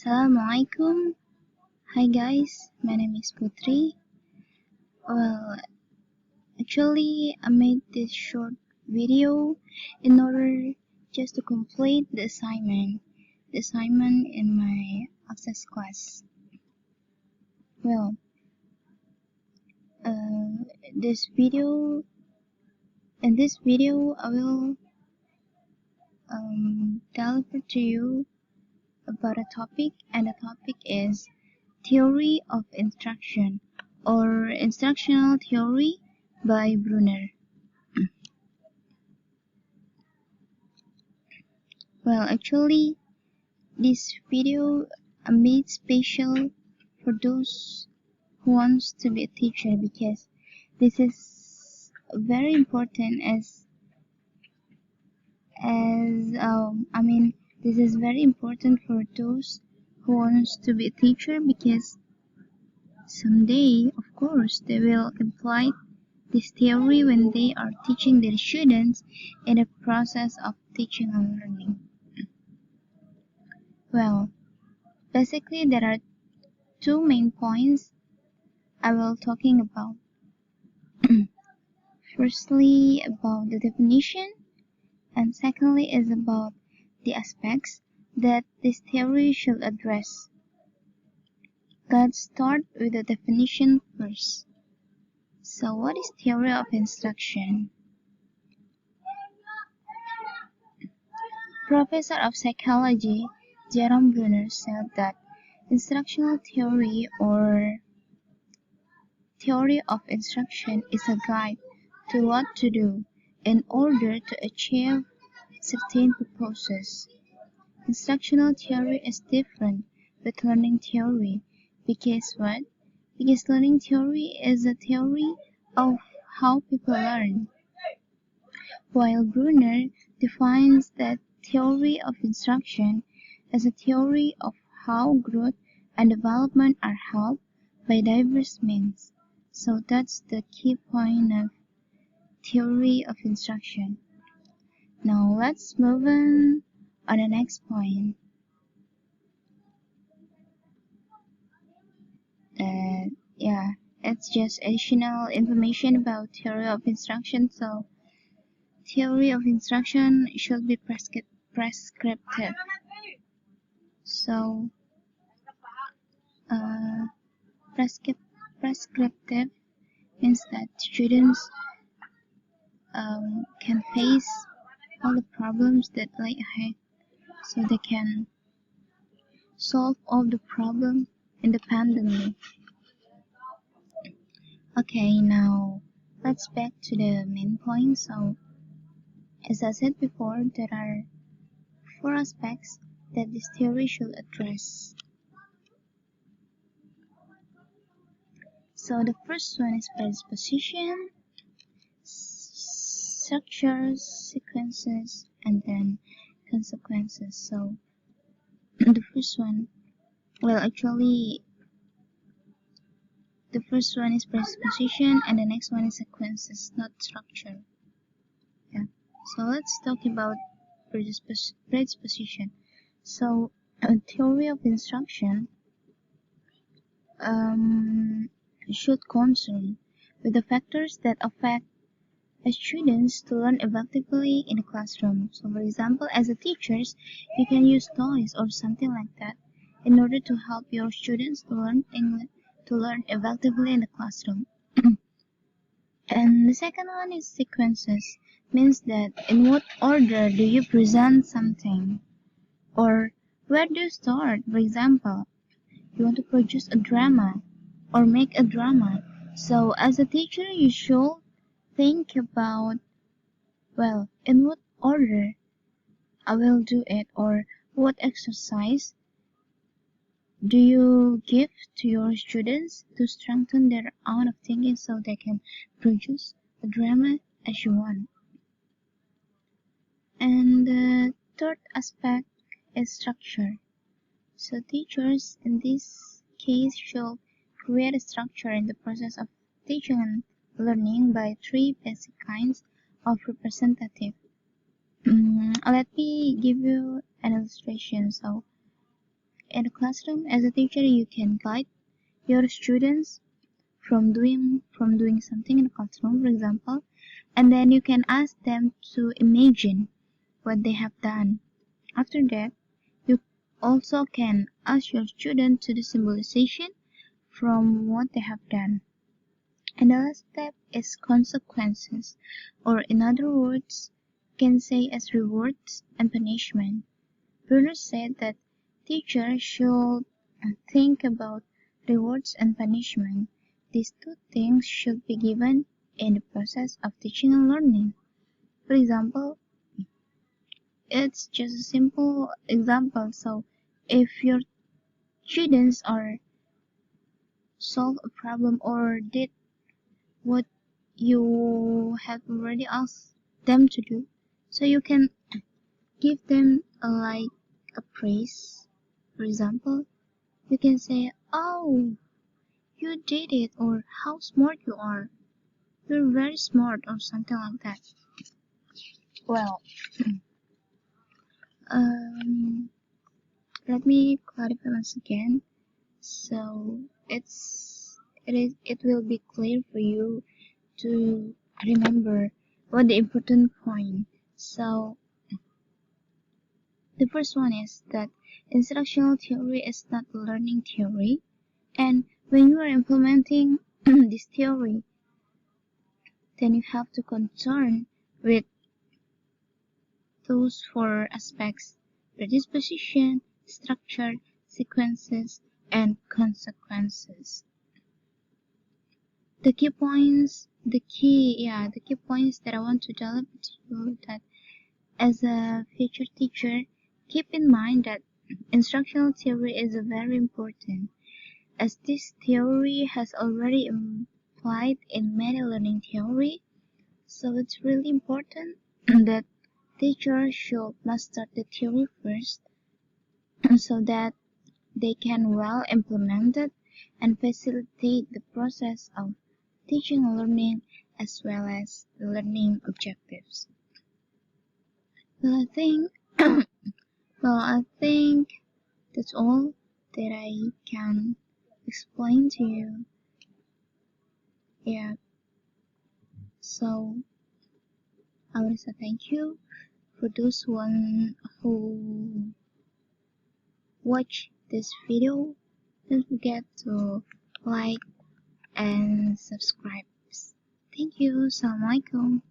Assalamualaikum. Hi guys, my name is Putri. Well, actually I made this short video in order just to complete the assignment in my access class. Well, this video in this video I will deliver to you about a topic, and the topic is theory of instruction or instructional theory by Brunner. Well, actually, this video I made special for those who wants to be a teacher, because this is very important this is very important for those who wants to be a teacher, because someday, of course, they will apply this theory when they are teaching their students in the process of teaching and learning. Well, basically there are two main points I will talking about. Firstly, about the definition, and secondly is about the aspects that this theory should address. Let's start with the definition first. So what is theory of instruction? Professor of Psychology Jerome Brunner said that instructional theory or theory of instruction is a guide to what to do in order to achieve certain purposes. Instructional theory is different with learning theory because what? Because learning theory is a theory of how people learn, while Brunner defines that theory of instruction as a theory of how growth and development are helped by diverse means. So that's the key point of theory of instruction. Now let's move on the next point. It's just additional information about theory of instruction. So theory of instruction should be prescriptive. So prescriptive means that students can face all the problems that lie ahead, so they can solve all the problems independently. Okay, now let's back to the main point. So as I said before, there are four aspects that this theory should address. So the first one is predisposition, structures, sequences, and then consequences. So the first one, the first one is predisposition, and the next one is sequences, not structure. Yeah. So let's talk about predisposition. So a theory of instruction should concern with the factors that affect students to learn effectively in a classroom. So for example, as a teachers, you can use toys or something like that in order to help your students to learn effectively in the classroom. And the second one is sequences, means that in what order do you present something, or where do you start. For example, you want to produce a drama or make a drama. So as a teacher, you should think about, well, in what order I will do it, or what exercise do you give to your students to strengthen their own of thinking so they can produce a drama as you want. And the third aspect is structure. So teachers in this case should create a structure in the process of teaching and learning by three basic kinds of representative. Let me give you an illustration. So in a classroom, as a teacher, you can guide your students from doing something in a classroom, for example, and then you can ask them to imagine what they have done. After that, you also can ask your student to do symbolization from what they have done. And the last step is consequences, or in other words, can say as rewards and punishment. Bruno said that teachers should think about rewards and punishment. These two things should be given in the process of teaching and learning. For example, it's just a simple example. So if your students are solve a problem or did what you have already asked them to do, so you can give them like a praise. For example, you can say, "Oh, you did it," or "How smart you are. You're very smart," or something like that. Well, um, let me clarify once again. So it will be clear for you to remember what the important point. So the first one is that instructional theory is not learning theory, and when you are implementing this theory, then you have to concern with those four aspects: predisposition, structure, sequences, and consequences. The key points that I want to develop to you, that as a future teacher, keep in mind that instructional theory is very important, as this theory has already implied in many learning theory. So it's really important that teachers should master the theory first so that they can well implement it and facilitate the process of teaching and learning as well as the learning objectives. Well, I think that's all that I can explain to you. Yeah, so I want to say thank you for those one who watch this video. Don't forget to like and subscribe. Thank you. Assalamualaikum.